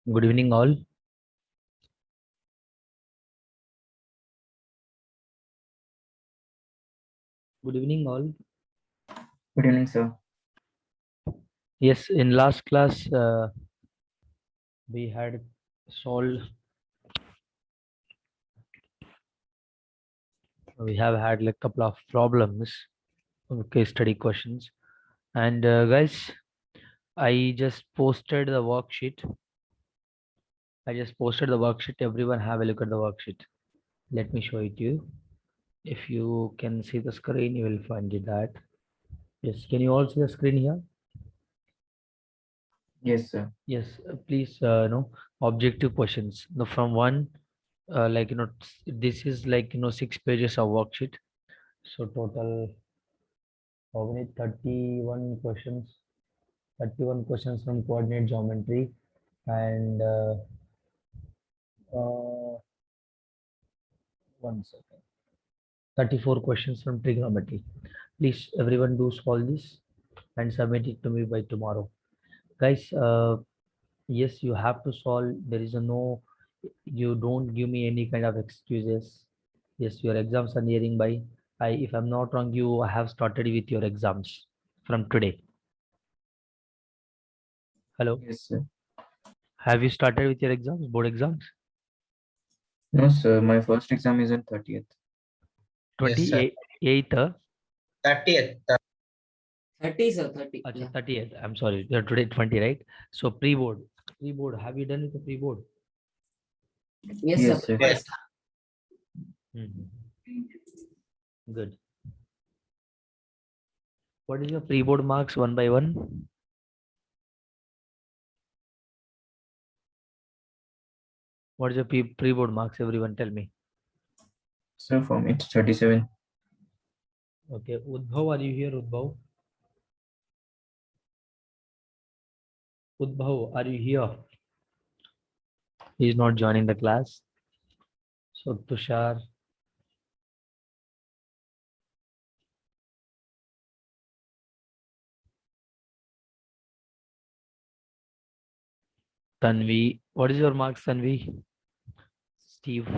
Good evening, all. Good evening, all. Good evening, sir. Yes, in last class, we had solved, we have had like couple of problems, case study questions. And guys, I just posted the worksheet. Everyone have a look at the worksheet. Let me show it to you. If you can see the screen, you will find it that. Yes, can you all see the screen here? Yes, sir. Yes, please, objective questions. Now, from one, this is like, 6 pages of worksheet. So total, how many? 31 questions. 31 questions from coordinate geometry and uh, 1 second. 34 questions from trigonometry. Please, everyone, do solve this and submit it to me by tomorrow. Guys, yes, you have to solve. There is a no, you don't give me any kind of excuses. Yes, your exams are nearing by. If I'm not wrong, you have started with your exams from today. Hello, Yes, sir. have you started with your exams, board exams? No, sir. My first exam is on 30th. Yes, sir. 28th? 30th. 30, sir, 30. Acha, Yeah. 30th. I'm sorry, you're today 20, right? So pre-board. Pre-board. Have you done with the pre-board? Yes, Yes, sir. sir. Yes. Good. What is your pre-board marks one by one? What is your pre-board marks? Everyone tell me. Sir, for me it's 37. Okay, Udbhav, are you here, Udbhav? Udbhav, are you here? He is not joining the class. So Tushar. Tanvi. What is your marks, Tanvi? Steve,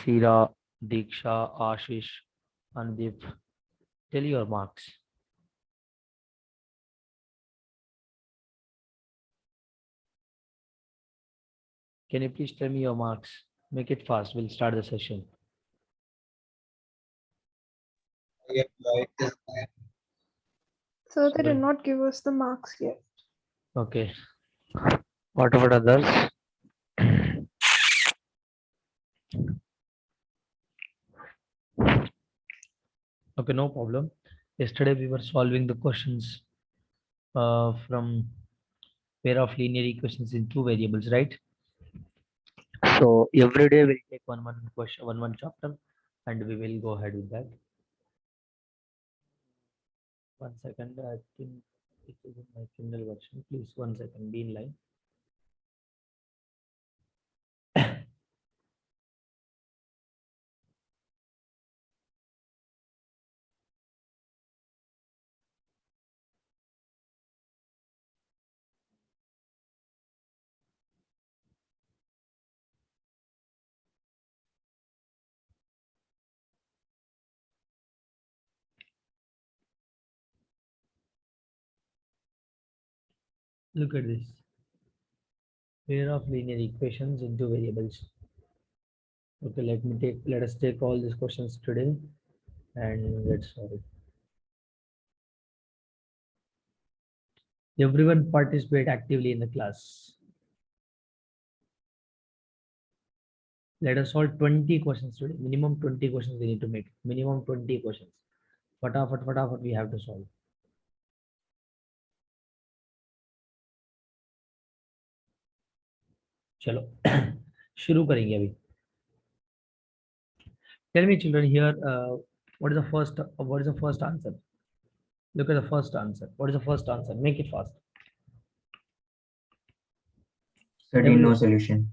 Sira, Diksha, Ashish, Andeep. Tell your marks. Can you please tell me your marks? Make it fast. We'll start the session. Yeah, it is So they did not give us the marks yet. Okay. What about others? Okay, no problem. Yesterday we were solving the questions from pair of linear equations in two variables, right? So every day we'll take one question, one chapter, and we will go ahead with that. 1 second, I think it is in my Kindle version. Please, 1 second, be in line. Look at this. Pair of linear equations in two variables. Okay, let us take all these questions today and let's solve it. Everyone participate actively in the class. Let us solve 20 questions today. Minimum 20 questions we need to make. Minimum 20 questions. Fatafat we have to solve. चलो शुरू करेंगे अभी. Tell me, children, here what is the first answer? Look at the first answer. What is the first answer? Make it fast. 13, no solution.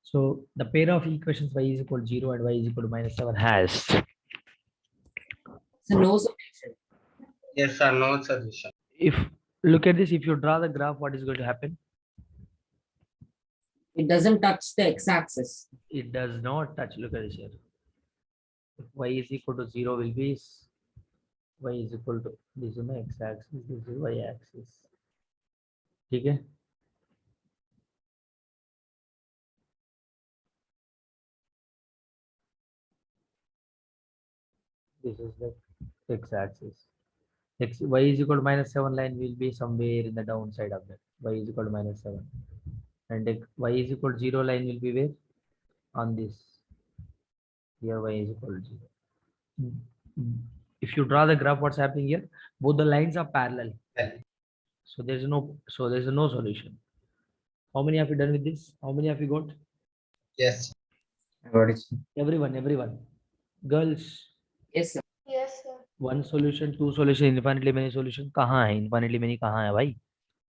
So the pair of equations y is equal to 0 and y is equal to -7 has. So no solution. yes, sir. No solution. If Look at this. If you draw the graph, what is going to happen? It doesn't touch the x-axis. It does not touch. Look at this here. If y is equal to 0 will be y is equal to, this is my x-axis, this is y-axis. ठीक है? This is the x-axis. Y is equal to -7 line will be somewhere in the downside of that. Y is equal to -7. And y is equal to 0 line will be where? On this. Here y is equal to 0. If you draw the graph, what's happening here? Both the lines are parallel. So there's no solution. How many have you done with this? How many have you got? Yes. I got it, sir. Everyone. Girls, Yes, sir. Yes, sir. one solution, two solution, infinitely many solution. कहाँ है? Infinitely many कहाँ है भाई?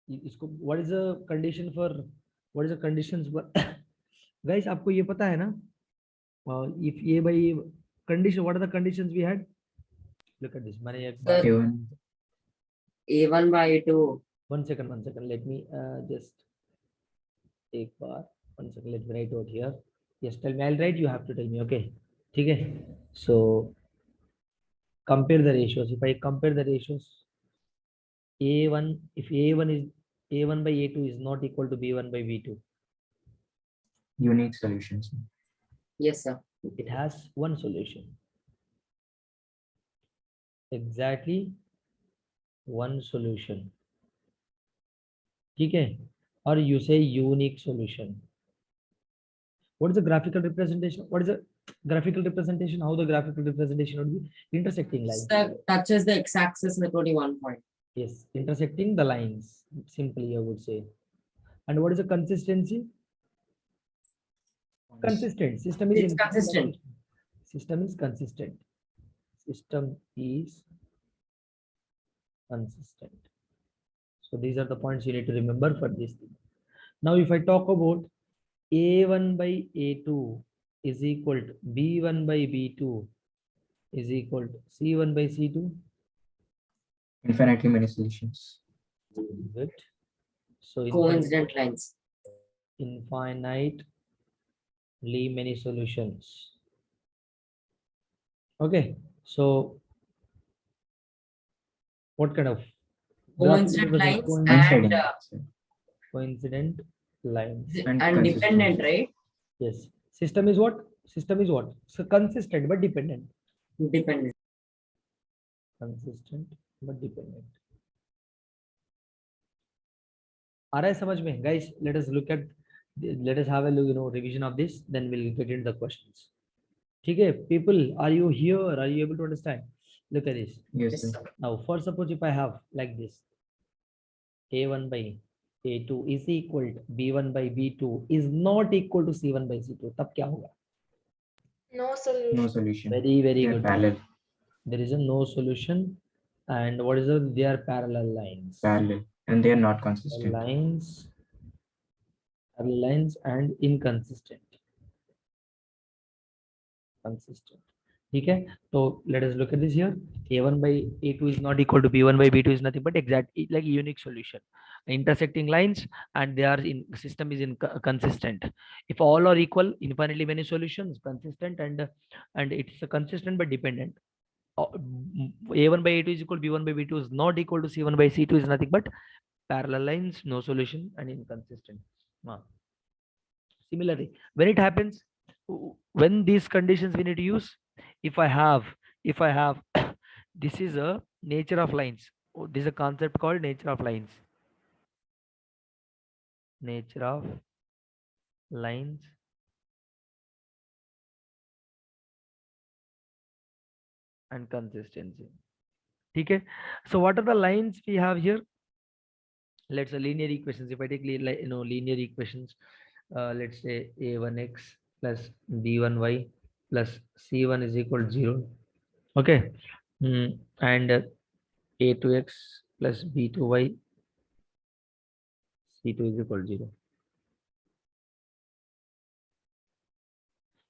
इसको what is the condition for? What is the conditions for? Guys, आपको ये पता है ना? If ये भाई condition, what are the conditions we had? Look at this. मैंने एक बार. A1. A1 by A2. One second. Let me just take bar. 1 second. Let me write out here. Yes, tell me. I'll write. You have to tell me. Okay. Okay. So compare the ratios. If I compare the ratios, A1, if A1 by A2 is not equal to B1 by B2, Unique solutions. Yes, sir. it has one solution. Exactly one solution. Okay. Or you say unique solution. What is the graphical representation? What is the graphical representation? How the graphical representation would be? Intersecting lines. Sir, touches the x-axis at only 1 point. Yes, intersecting the lines, simply I would say. And what is the consistency? Consistent. System is It's consistent. System is consistent. System is consistent. So these are the points you need to remember for this thing. Now, if I talk about A1 by A2 is equal to B1 by B2 is equal to C1 by C2. Infinitely many solutions. Good. So Coincident lines. infinitely many solutions. Okay. So what kind of Coincident lines Coinciding. and coincident lines? And and dependent, right? Yes. System is what? System is what? So consistent but dependent. Dependent. Consistent but dependent. Are I समझ में? Guys, let us look at, let us have a look, revision of this, then we'll get into the questions. Okay, people, are you here? Are you able to understand? Look at this. Yes, Yes, sir. sir. Now, first suppose if I have like this, A1 by A2 is equal to B1 by B2 is not equal to C1 by C2. तब क्या होगा? No solution. No solution. Very They are good. parallel. There is a no solution, and what is the? They are parallel lines. Parallel. And they are not consistent. Parallel lines and inconsistent. Consistent. Okay, so let us look at this here. A1 by A2 is not equal to B1 by B2 is nothing but exact like unique solution. Intersecting lines and they are in system is consistent. If all are equal, infinitely many solutions, consistent and it's a consistent but dependent. A1 by A2 is equal to B1 by B2 is not equal to C1 by C2 is nothing but parallel lines, no solution and inconsistent. Similarly, when it happens, when these conditions we need to use, if I have this is a nature of lines. This is a concept called nature of lines. Nature of lines and consistency. Okay, so what are the lines we have here? Let's say linear equations. If I take linear equations, let's say a1x plus b1y plus c1 is equal to 0. Okay, and a2x plus b2y c2 is equal to 0.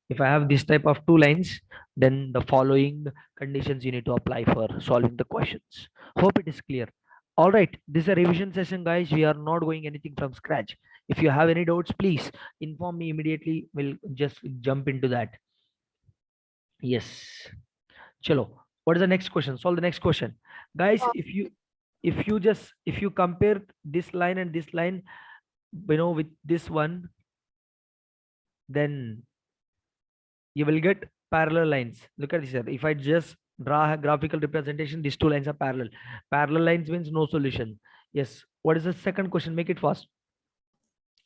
If I have this type of two lines, then the following conditions you need to apply for solving the questions. Hope it is clear. All right, this is a revision session, guys. We are not going anything from scratch. If you have any doubts, please inform me immediately. We'll just jump into that. Yes. Chalo. What is the next question? Solve the next question, guys. If you compare this line and this line, with this one, then you will get parallel lines. Look at this here. If I just draw a graphical representation, these two lines are parallel. Parallel lines means no solution. Yes. What is the second question? Make it fast.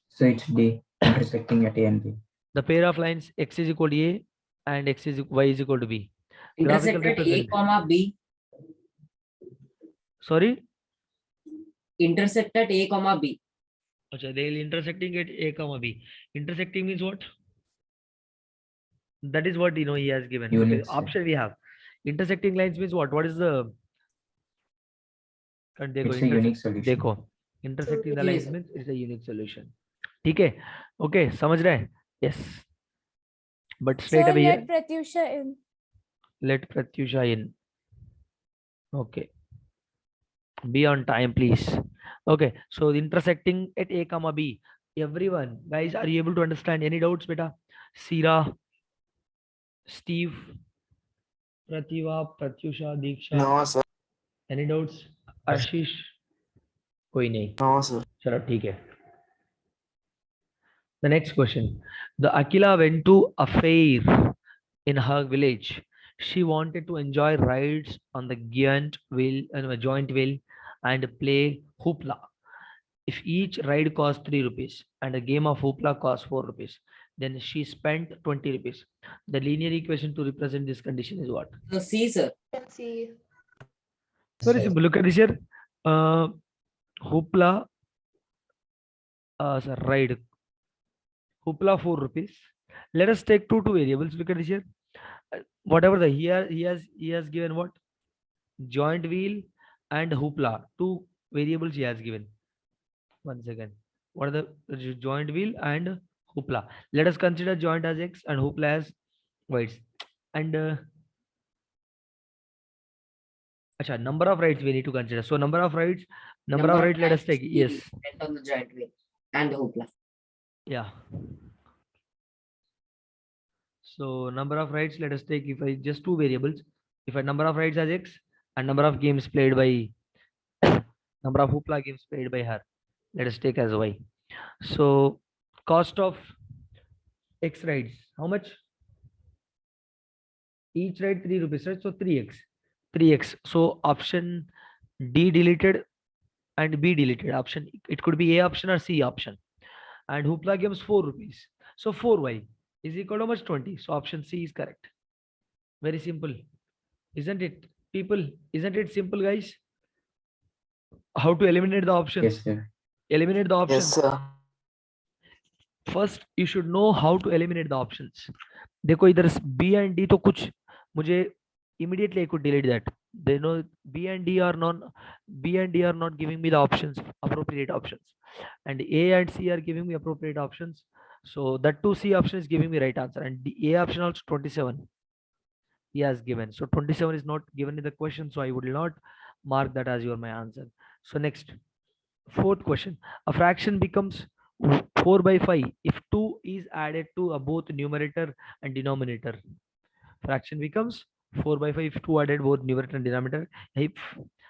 So it's D, intersecting at A and B. The pair of lines x is equal to a and y is equal to b. Graphical Intersected A, represent- comma B. Sorry. Intersected A, comma B. Okay, they will intersecting at a comma b. Intersecting means what? That is what he has given. Units, Okay, option we have. Intersecting lines means what? What is the? It's a unique solution. देखो, intersecting the Unique lines solution. means it's a unique solution. ठीक है? Okay, समझ रहे हैं? Yes. But straight Sir, away let here, Pratyusha in. let Pratyusha in. Okay. Be on time, please. Okay, so intersecting at a comma b. Everyone, guys, are you able to understand? Any doubts, beta? Sira, Steve, Prativa, Pratyusha, Diksha. No, sir. Any doubts? आशीष कोई नहीं. No, sir. चलो ठीक है. The next question. The Akila went to a fair in her village. She wanted to enjoy rides on the joint wheel and play hoopla. If each ride cost 3 rupees and a game of hoopla cost 4 rupees, then she spent 20 rupees. The linear equation to represent this condition is what? So C, sir. See. Very simple. Look at this here. Hoopla, ride. Hoopla 4 rupees. Let us take two variables. Look at this here. Whatever the he has given what? Joint wheel and hoopla. Two variables he has given. One second. What are the joint wheel and hoopla? Let us consider joint as x and hoopla as y. And number of rides we need to consider. So number of rides, number of rides. Let us take. times Yes. we went on the joint wheel and the hoopla. Yeah. So number of rides, let us take if I just two variables. If I number of rides as x and number of games played by number of hoopla games played by her, let us take as y. So cost of x rides, how much? Each ride 3 rupees, right? So 3x. 3x. So option D deleted and B deleted. Option, it could be A option or C option. And hoopla games 4 rupees. So 4y is equal to how much? 20. So option C is correct. Very simple. Isn't it? People, isn't it simple, guys? How to eliminate the options? Yes, sir. Eliminate the options. Yes, sir. First, you should know how to eliminate the options. देखो इधर B and D तो कुछ मुझे immediately I could delete that. They know B and D are not giving me the options, appropriate options, and A and C are giving me appropriate options. So that 2C option is giving me right answer, and the A option also 27 he has given. So 27 is not given in the question, so I would not mark that as my answer. So next, fourth question. A fraction becomes 4 by 5 if 2 is added to both numerator and denominator. Fraction becomes 4 by 5 if 2 added both numerator and denominator. If,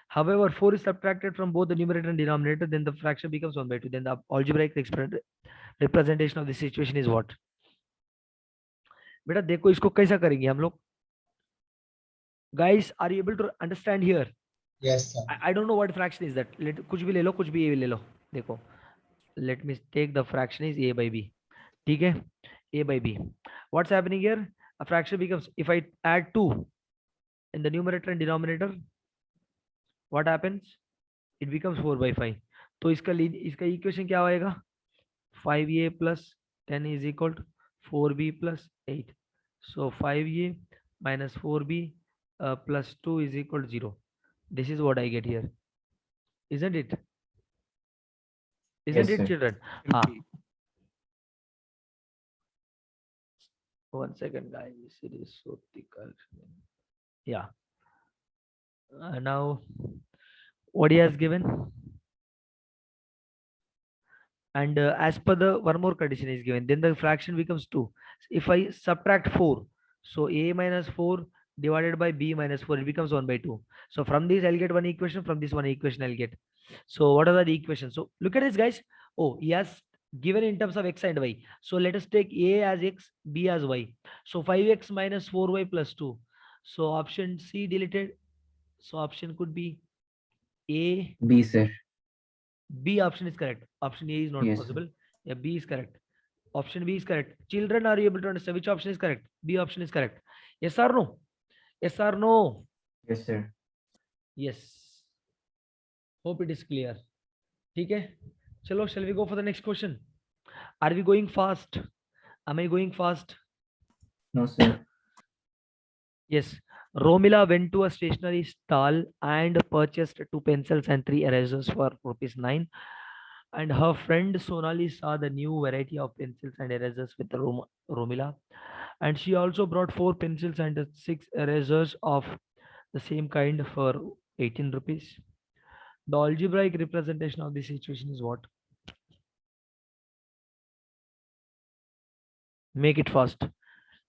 however, 4 is subtracted from both the numerator and denominator, then the fraction becomes 1 by 2. Then the algebraic representation of this situation is what? बेटा देखो इसको कैसा करेंगे हम लोग? Guys, are you able to understand here? Yes, sir. I don't know what fraction is that. कुछ भी ले लो, कुछ भी A ले लो. देखो, let me take the fraction is A by B. ठीक है? A by B. What's happening here? A fraction becomes, if I add 2 in the numerator and denominator, what happens? It becomes 4 by 5. तो इसका equation क्या होएगा? 5A plus 10 is equal to 4B plus 8. So 5A minus 4B plus 2 is equal to 0. This is what I get here. Isn't it? Isn't Yes, it, sir. children? One second, guys. It is so thick. Yeah. Now, what he has given. And as per the one more condition is given, then the fraction becomes 2. If I subtract 4, so a minus 4 divided by b minus 4, it becomes 1 by 2. So from this I'll get one equation, from this one equation I'll get. So what are the equations? So look at this, guys. Oh, he has given in terms of x and y. So let us take a as x, b as y. So 5x minus 4y plus 2. So option C deleted. So option could be a. B, sir. B option is correct. Option A is not Yes, sir. possible. Yeah, B is correct. Option B is correct. Children, are you able to understand which option is correct? B option is correct. Yes or no? Yes or no? Yes, sir. Yes. Hope it is clear. Okay. Chalo, shall we go for the next question? Are we going fast? Am I going fast? No, sir. Yes. Romila went to a stationery stall and purchased 2 pencils and 3 erasers for ₹9. And her friend Sonali saw the new variety of pencils and erasers with Romila. And she also brought 4 pencils and 6 erasers of the same kind for 18 rupees. The algebraic representation of this situation is what? Make it fast.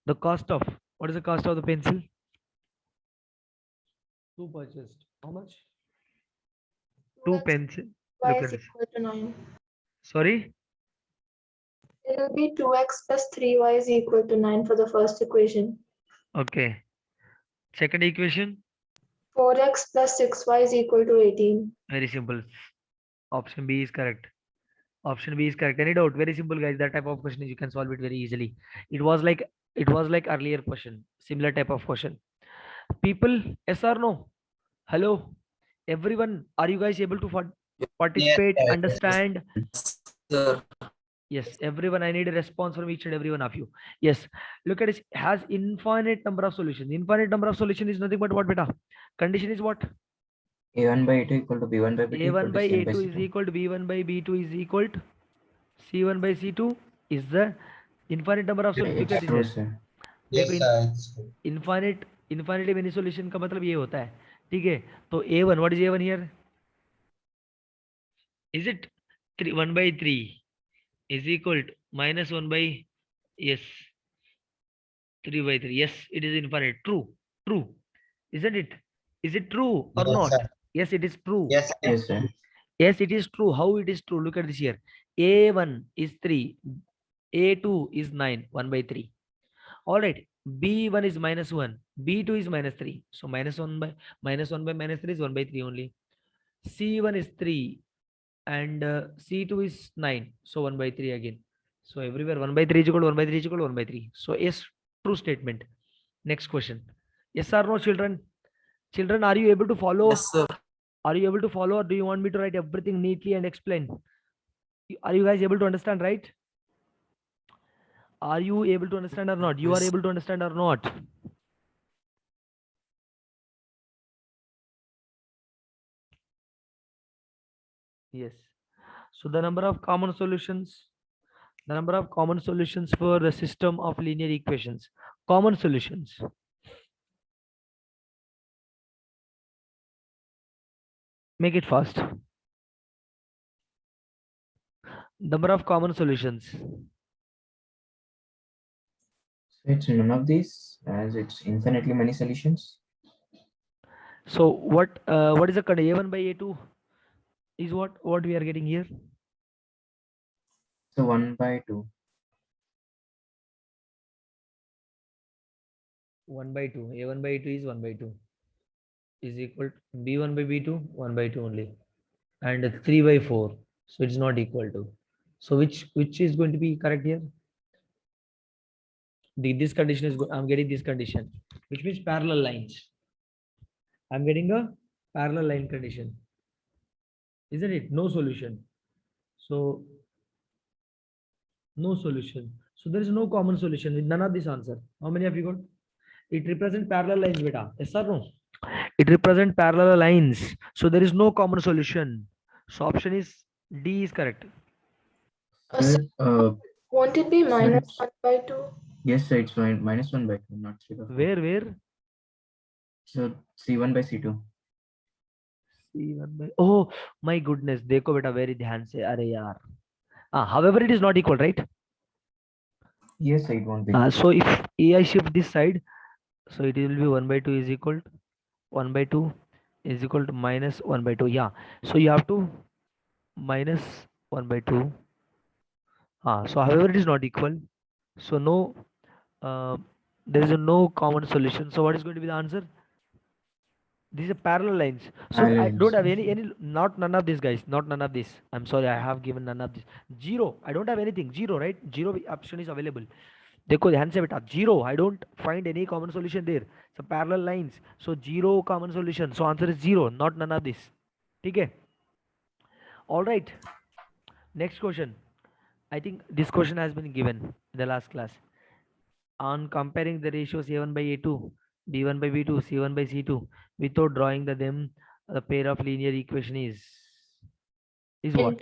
The cost of, what is the cost of the pencil? 2 purchased. How much? 2 2x pencil. y Look is at this. equal to 9. Sorry? It will be 2x plus 3y is equal to 9 for the first equation. Okay. Second equation? 4x plus 6y is equal to 18. Very simple. Option B is correct. Option B is correct. Any doubt? Very simple, guys. That type of question you can solve it very easily. It was like earlier question, similar type of question. People, yes or no? Hello, everyone. Are you guys able to participate? sir. Understand? Sir. Yes, everyone. I need a response from each and every one of you. Yes. Look at it. Has infinite number of solutions. Infinite number of solution is nothing but what, beta? Condition is what? A1 by A2 equal to B1 by B2 equal A1 to by C1 by A2 is C2. equal to B1 by B2 is equal to C1 by C2 is the infinite number of solutions. Look at It's this true, here. sir. Yes, देखो sir. It's true. Infinite many solution का मतलब ये होता है. ठीक है, तो A1, what is A1 here? Is it 1 by 3 is equal to minus 1 by, yes, 3 by 3. Yes, it is infinite. True, isn't it? Is it true or Yes, not? sir. Yes, it is true. Yes, sir. Yes, sir. Yes, it is true. How it is true? Look at this here. A1 is 3, A2 is 9, 1 by 3. All right, B1 is minus 1, B2 is minus 3. So minus 1 by minus 3 is 1 by 3 only. C1 is 3 and C2 is 9. So 1 by 3 again. So everywhere 1 by 3 is equal to 1 by 3 is equal to 1 by 3. So yes, true statement. Next question. Yes or no, children? Children, are you able to follow? Yes, sir. Are you able to follow, or do you want me to write everything neatly and explain? Are you guys able to understand, right? Are you able to understand or not? You are Yes. able to understand or not? Yes. So the number of common solutions for the system of linear equations. Common solutions. Make it fast. Number of common solutions. So it's none of these, as it's infinitely many solutions. So what is the A1 by A2 is what we are getting here? So 1 by 2. 1 by 2. A1 by A2 is 1 by 2 is equal to B1 by B2 1 by 2 only, and 3 by 4. So it's not equal to. So which is going to be correct here? This condition is good. I'm getting this condition, which means parallel lines. I'm getting a parallel line condition, isn't it? No solution. So no solution. So there is no common solution with none of this answer. How many have you got? It represents parallel lines, beta. Yes or no? It represents parallel lines. So there is no common solution. So option is D is correct. Sir, Won't it be sir, minus it's- 1 by 2? yes, sir, it's minus 1 by 2, not 3 by 4. Where? So C1 by C2. C1 by, oh my goodness, देखो बेटा very ध्यान से, अरे यार, however it is not equal, right? Yes, sir, it won't be. So if AI shift this side, so it will be 1 by 2 is equal to 1 by 2 is equal to minus 1 by 2. Yeah. So you have to minus 1 by 2. So however it is not equal. So no, there is no common solution. So what is going to be the answer? These are parallel lines. So Parallel I don't lines. have any, not none of these guys, not none of this. I'm sorry, I have given none of this. Zero. I don't have anything. Zero, right? Zero option is available. देखो ध्यान से बेटा, zero. I don't find any common solution there. So parallel lines. So zero common solution. So answer is zero, not none of this. ठीक है? All right. Next question. I think this question has been given in the last class. On comparing the ratios A1 by A2, B1 by B2, C1 by C2, without drawing the pair of linear equation is what?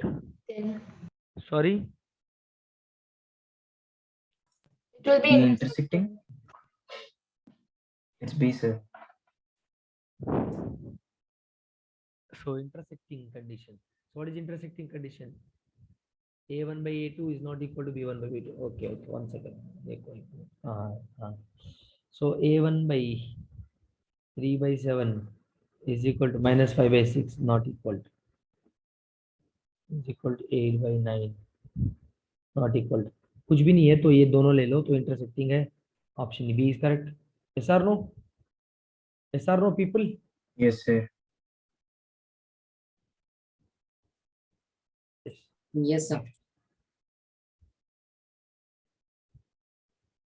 10. Sorry? It will The be intersecting. It's B, sir. So intersecting condition. So what is intersecting condition? A1 by A2 is not equal to B1 by B2. Okay, 1 second. So A1 by 3 by 7 is equal to minus 5 by 6, not equal to, is equal to 8 by 9, not equal to. कुछ भी नहीं है तो ये दोनों ले लो तो intersecting है. Option B is correct. Yes or no? Yes or no, people? Yes, sir. Yes, sir.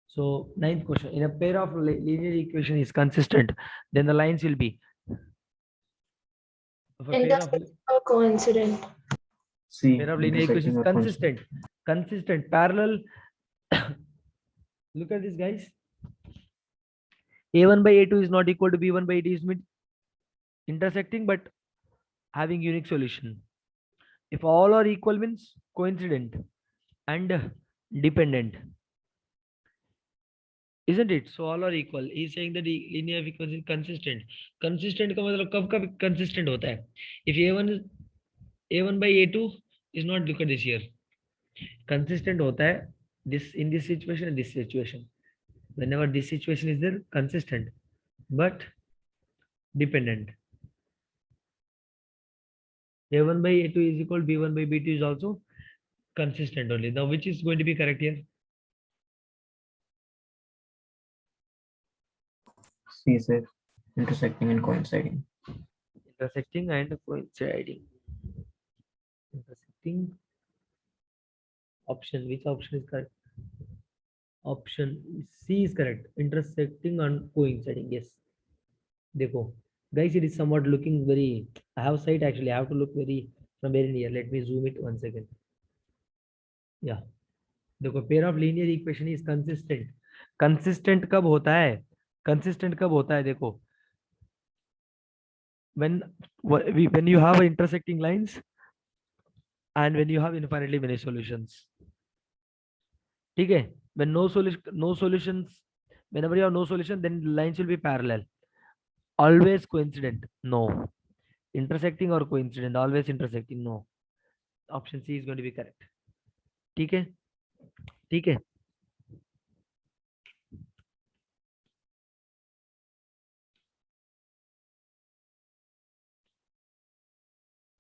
So ninth question, in a pair of linear equation is consistent, then the lines will be, if a pair of intersecting or C. coincident. pair of linear equation intersecting is or coincident. consistent, parallel. Look at this, guys. A1 by A2 is not equal to B1 by A2 is intersecting but having unique solution. If all are equal means coincident and dependent, isn't it? So all are equal. He's saying that the linear equation is consistent. Consistent का मतलब कब consistent होता है? If A1 by A2 is not, look at this here. Consistent होता है this in this situation and this situation. Whenever this situation is there, consistent but dependent. A1 by A2 is equal to B1 by B2 is also consistent only. Now which is going to be correct here? C, sir. Intersecting and coinciding. Intersecting and coinciding. Intersecting. Option, which option is correct? Option C is correct. Intersecting and coinciding. Yes. देखो guys, it is somewhat looking very, I have sight actually, I have to look from very near. Let me zoom it 1 second. Yeah, देखो pair of linear equation is consistent. Consistent कब होता है? Consistent कब होता है? देखो, when you have intersecting lines and when you have infinitely many solutions. ठीक है? When no solutions, whenever you have no solution, then lines will be parallel. Always coincident? No. Intersecting or coincident? Always intersecting? No. Option C is going to be correct. ठीक है? ठीक है?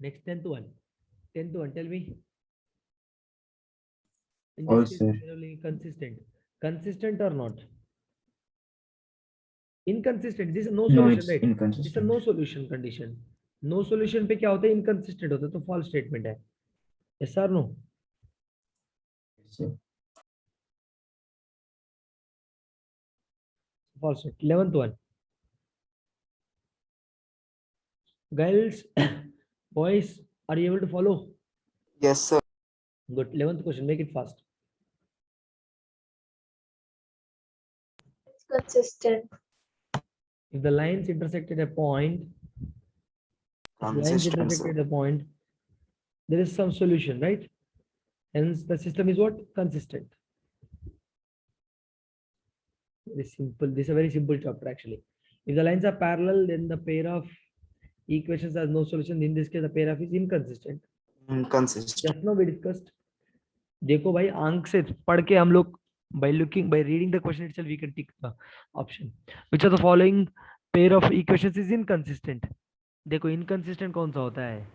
Next 10th one. 10th one, tell me. In this All, case, sir. generally consistent. Consistent or not? Inconsistent. This is no No, solution, it's right? This is a inconsistent. no solution condition. No solution पे क्या होता है? Inconsistent होता है, तो false statement है. Yes or no? Yes, sir. False. 11th one. Girls, boys, are you able to follow? Yes, sir. Good. 11th question. Make it fast. It's consistent. If the lines intersect at a point, Consistent, sir. there is some solution, right? Hence, the system is what? Consistent. Very simple. This is a very simple chapter actually. If the lines are parallel, then the pair of equations has no solution, in this case the pair of is inconsistent. Inconsistent. Just now we discussed. देखो भाई आंख से पढ़ के हम लोग by reading the question itself we can tick the option. Which of the following pair of equations is inconsistent? देखो inconsistent कौन सा होता है?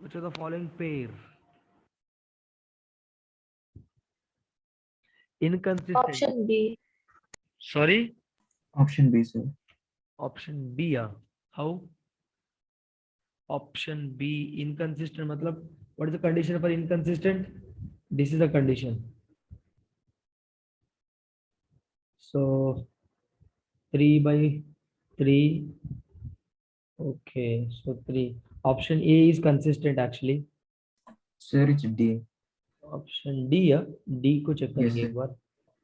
Which of the following pair? Inconsistent. Option B. Sorry? Option B, sir. Option B. How? Option B inconsistent मतलब what is the condition for inconsistent? This is the condition. So 3 by 3. Okay, so 3. Option A is consistent actually. Sir, it's D. Option D या D को check करेंगे Yes, एक बार.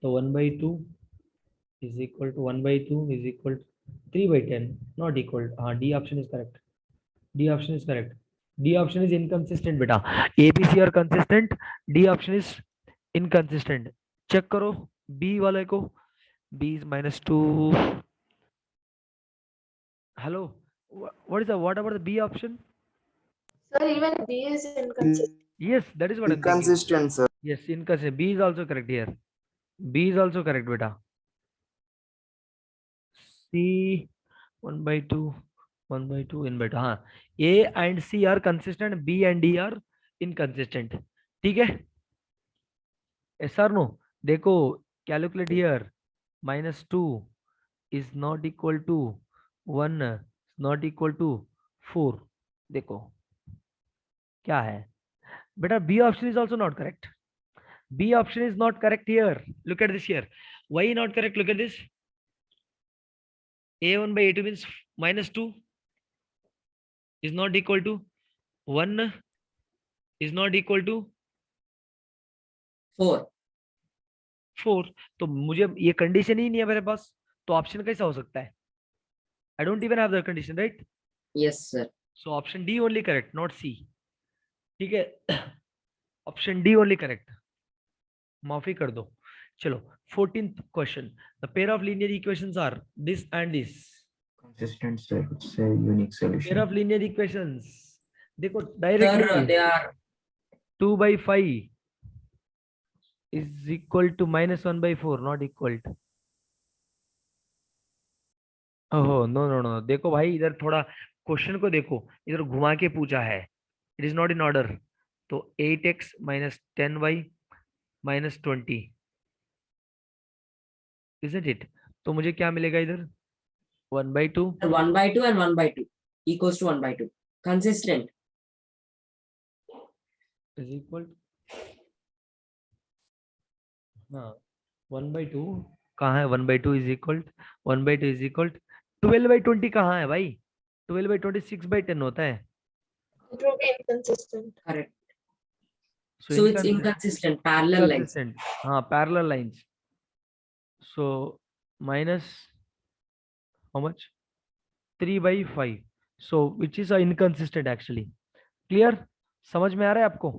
तो 1/2 is equal to 1/2 is equal to 3/10, not equal. हाँ, D option is correct. D option is correct. D option is inconsistent बेटा. A, B, C are consistent. D option is inconsistent. Check करो B वाले को. B is -2. Hello. What about the B option? Sir, even B is inconsistent. Yes, that is what I'm thinking. Inconsistent, sir. Yes, inconsistent. B is also correct here. B is also correct, beta. C 1/2, 1/2 in beta. हाँ, A and C are consistent. B and D are inconsistent. ठीक है? Yes or no? देखो, calculate here. -2 is not equal to 1, is not equal to 4. देखो, क्या है? Beta, B option is also not correct. B option is not correct here. Look at this here. Why not correct? Look at this. A1/A2 means -2 is not equal to 1 is not equal to 4. 4. तो मुझे ये condition ही नहीं है मेरे पास, तो option कैसा हो सकता है? I don't even have the condition, right? Yes, sir. So option D only correct, not C. ठीक है? Option D only correct. माफी कर दो. चलो 14th question. The pair of linear equations are this and this. Consistent, sir. It's a unique Pair solution. of linear equations. देखो Sir, directly they are 2/5 is equal to -1/4, not equal to. ओहो no. देखो भाई इधर थोड़ा question को देखो, इधर घुमा के पूछा है. It is not in order. तो 8x - 10y - 20, isn't it? तो मुझे क्या मिलेगा इधर? 1/2 1/2 and 1/2 equals to 1/2. Consistent. is equal. हाँ 1/2 कहाँ है? 1/2 is equal 1/2 is equal 12/20 कहाँ है भाई? 12/20 6/10 होता है. It will be inconsistent. Correct. So it's inconsistent. Parallel lines. Inconsistent. हाँ parallel lines. So minus how much? 3/5. So which is inconsistent actually. Clear? समझ में आ रहा है आपको?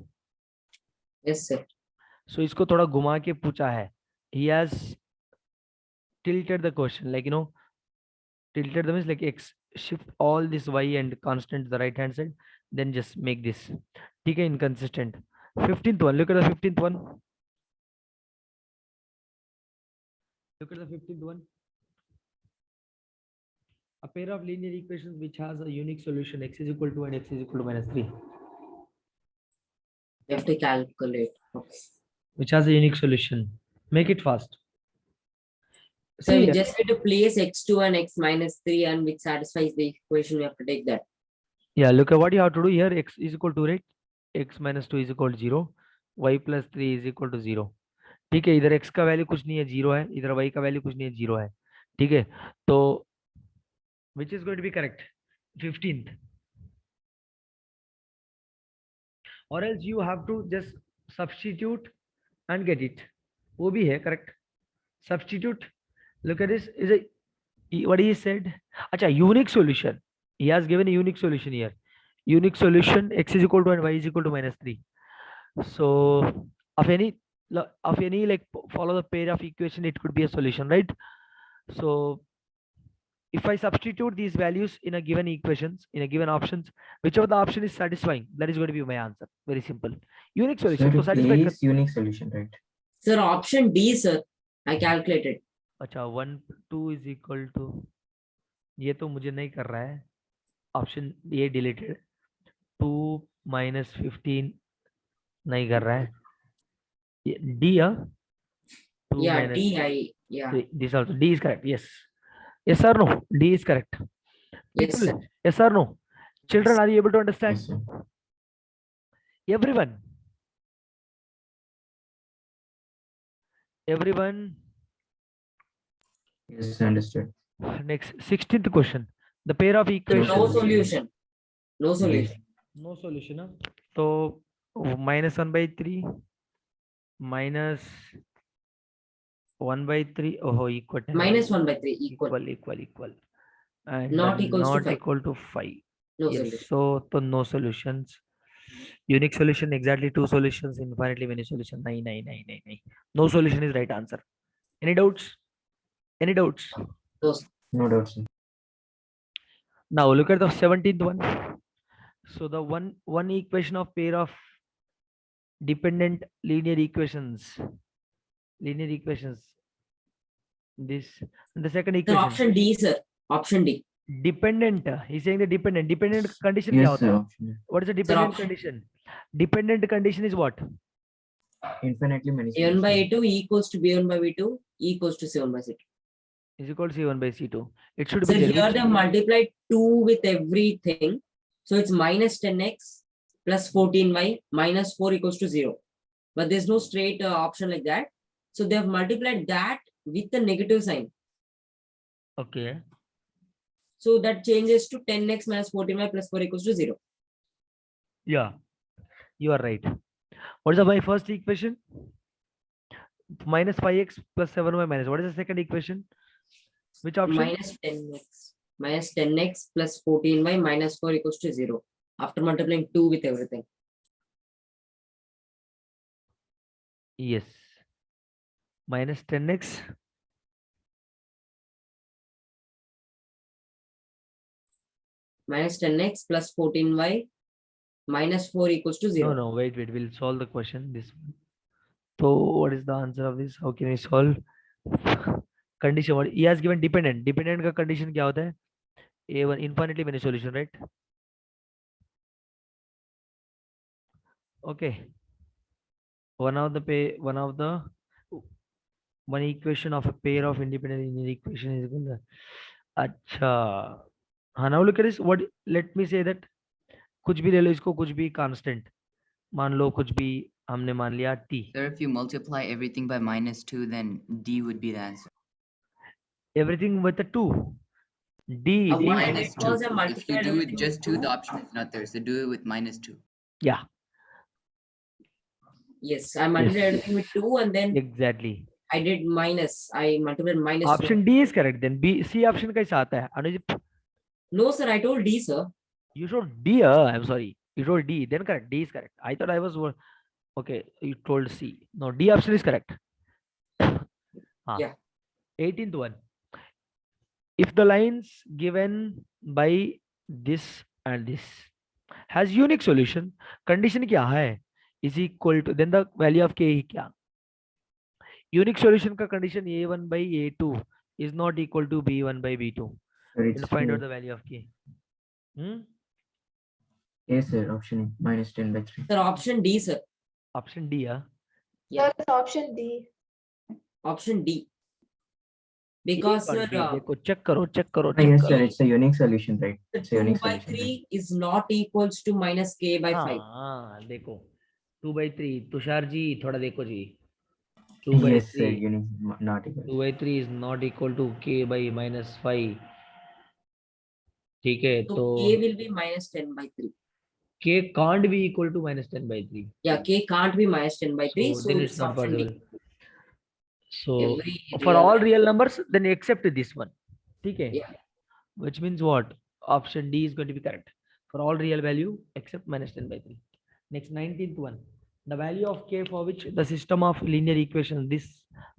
Yes, sir. So इसको थोड़ा घुमा के पूछा है. He has tilted the question, like tilted the means like x, shift all this y and constant to the right hand side, then just make this. ठीक है, inconsistent. 15th one. Look at the 15th one. Look at the 15th one. A pair of linear equations which has a unique solution x is equal to and x is equal to -3. You have to calculate. Okay. Which has a unique solution. Make it fast. So See we here. just need to place x2 and x -3 and which satisfies the equation. We have to take that. Yeah, look at what you have to do here. X is equal to, right? X -2 is equal to 0. Y + 3 is equal to 0. ठीक है, इधर x का value कुछ नहीं है, 0 है. इधर y का वैल्यू कुछ नहीं है, 0 है. ठीक है, तो which is going to be correct? 15th. Or else you have to just substitute and get it. वो भी है correct. Substitute. Look at this. Is it what he said? अच्छा, unique solution. He has given a unique solution here. Unique solution x is equal to and y is equal to -3. So of any like follow the pair of equation, it could be a solution, right? So if I substitute these values in a given equations, in a given options, whichever the option is satisfying, that is going to be my answer. Very simple. Unique solution. Sir, So satisfy. is unique solution, right? Sir, option D, sir. I calculated. अच्छा 1 2 is equal to, ये तो मुझे नहीं कर रहा है, option ये deleted, 2 minus 15 नहीं कर रहा है, D two Yeah, minus D, yeah. this also, D is correct. Yes or no? D is correct. Yes, People, sir. yes or no? Children, are you able to understand? Yes, sir. Everyone, Yes, understood. next 16th question. The pair of Sir, equations. no solution. No solution. No solution, huh? So minus 1 by 3 minus 1 by 3, oh, equal to Minus 1 by 3 equal. equal, and Not equals to not 5. equal to 5. No Yes, solution. so no solutions. Unique solution, exactly 2 solutions, infinitely many solution. Nine. No solution is right answer. Any doubts? Any doubts? No, sir. No doubt, sir. Now look at the 17th one. So the one equation of pair of dependent linear equations. This and the second Sir, equation. option D, sir. Option D. Dependent. He's saying the dependent condition क्या Yes, होता sir. है? Option. What is the dependent option. condition? Dependent condition is what? Infinitely many A1 by solutions. A2 equals to B1 by B2 equals to C1 by C2. Is equal to C1 by C2. It should So be there. here Which- they have multiplied 2 with everything. So it's minus 10x plus 14y minus 4 equals to 0. But there's no straight option like that. So they have multiplied that with the negative sign. Okay. So that changes to 10x minus 14y plus 4 equals to 0. Yeah, you are right. What is my first equation? Minus 5x plus 7y minus. What is the second equation? Which option? Minus 10x plus 14y minus 4 equals to 0. After multiplying 2 with everything. Yes. Minus 10x. Minus 10x plus 14y minus 4 equals to 0. No, wait. We'll solve the question. This one. So what is the answer of this? How can we solve? Condition what? He has given dependent. Dependent का condition क्या होता है? A1 infinitely many solution, right? Okay. One equation of a pair of independent linear equation is equal to. अच्छा. हाँ, now look at this. What? Let me say that कुछ भी ले लो इसको, कुछ भी constant. मान लो कुछ भी हमने मान लिया t. Sir, if you multiply everything by minus 2, then D would be the answer. Everything with a 2. D. Why? Minus Because 2. I If multiplied you do everything it just with 2, the two. option is not there. So do it with minus 2. Yeah, Yes, I multiplied Yes. everything with 2 and then exactly. I did minus. I multiplied minus. Option D is correct. Then B, C option कैसा आता है? Anuj, No, sir, I told D, sir. you told D. I'm sorry. You told D. Then correct. D is correct. I thought I was okay. You told C. No, D option is correct. Yeah. 18th one. If the lines given by this and this has unique solution, condition क्या है? Is equal to, then the value of k क्या? Unique solution का condition A1 by A2 is not equal to B1 by B2. Sir, We'll it's find out A. the value of k. Yes, sir. Option A. Minus 10 by 3. Sir, option D, sir. Option D, yeah. Yeah. Sir, it's option D. Option D. Because sir, देखो check करो Ah, yes, sir. It's a unique solution, right? the It's a 2 unique by solution. 3 is not equals to minus k by 5. हाँ देखो 2 by 3 Tushar ji थोड़ा देखो जी 2 by Yes, sir. 3 Unique, not equal. 2 by 3 is not equal to k by minus 5. ठीक है So तो k will be minus 10 by 3. k can't be equal to minus 10 by 3. Yeah, k can't be minus 10 by 3. So So then it's it's not option D. possible. So Every for real all number. real numbers, then accept this one. ठीक है? Yeah. Which means what? Option D is going to be correct. For all real value, except minus 10 by 3. Next 19th one. The value of k for which the system of linear equations this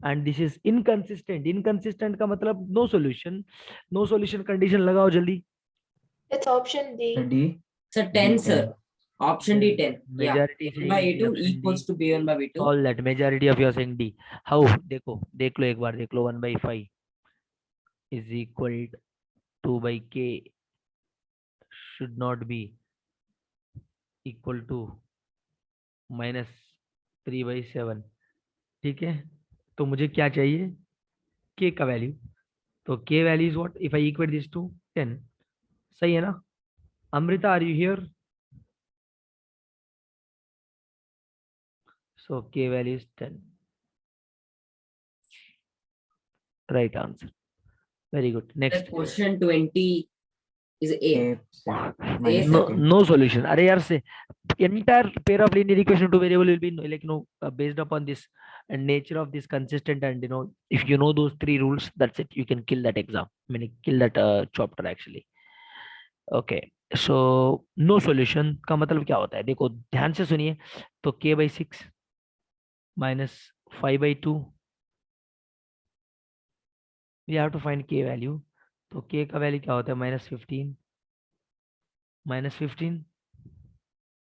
and this is inconsistent. Inconsistent का मतलब no solution. No solution condition लगाओ जल्दी. It's option D. So D. So 10, D10. sir. Option D 10. Yeah. Majority A by saying A2 option D. equals to B1 by B2. All that majority of you are saying D. How? देखो देख लो एक बार देख लो 1 by 5 is equal to by k should not be equal to minus 3 by 7. ठीक है, तो मुझे क्या चाहिए k का वैल्यू. तो k value is what if I equate this to 10. सही है ना? Amrita are you here? So k value is 10. Right answer. Very good. The Next. question 20 is A. A. Minus No, 13. no solution. अरे यार से entire pair of linear equation to variable will be like based upon this and nature of this consistent and if you know those 3 rules, that's it. You can kill that exam. I mean kill that chapter actually. Okay. So no solution का मतलब क्या होता है? देखो ध्यान से सुनिए. तो k by 6 minus 5 by 2. We have to find k value. तो k का वैल्यू क्या होता है? -15. -15.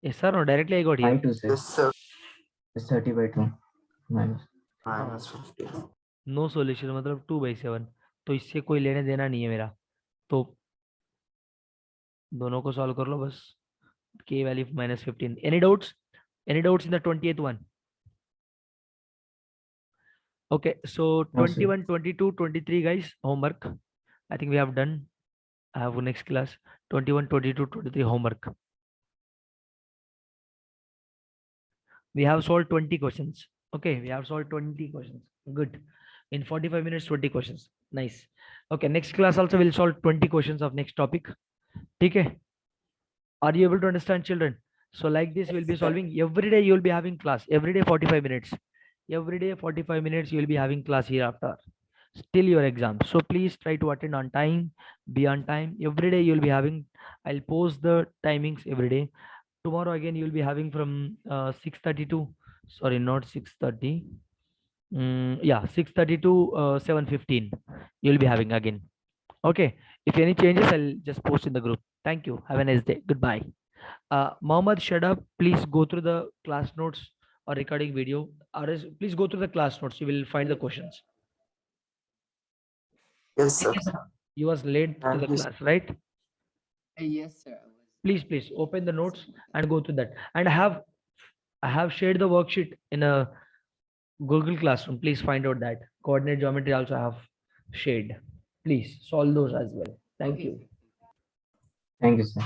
Yes sir, no, directly I got here. 5 2 sir. Yes, sir. It's 30 by 2. Minus. Minus 15. No solution मतलब 2 by 7. तो इससे कोई लेने देना नहीं है मेरा. तो दोनों को सॉल्व कर लो बस. k value -15. Any doubts? Any doubts in the 20th one? Okay, so No, sir. 21, 22, 23 guys, homework. I think we have done. I have next class. 21, 22, 23 homework. We have solved 20 questions. Okay, we have solved 20 questions. Good. In 45 minutes, 20 questions. Nice. Okay, next class also will solve 20 questions of next topic. Okay. Are you able to understand, children? So like this, we'll be solving every day. You will be having class every day, 45 minutes. Every day, 45 minutes. You will be having class hereafter till your exam. So please try to attend on time. Be on time. Every day you will be having. I'll post the timings every day. Tomorrow again you will be having from 6:30 to, sorry, not 6:30. Yeah, 6:30 to 7:15. You'll be having again. Okay. If any changes, I'll just post in the group. Thank you. Have a nice day. Goodbye. Mohammed Shadab, please go through the class notes or recording video. Or else please go through the class notes. You will find the questions. Yes, sir. You was late to the Yes. class, right? Yes, sir. I was. Please open the notes and go through that. And I have shared the worksheet in a Google Classroom. Please find out that. Coordinate geometry also I have shared. Please solve those as well. Thank Okay, you. sir. Thank you, sir.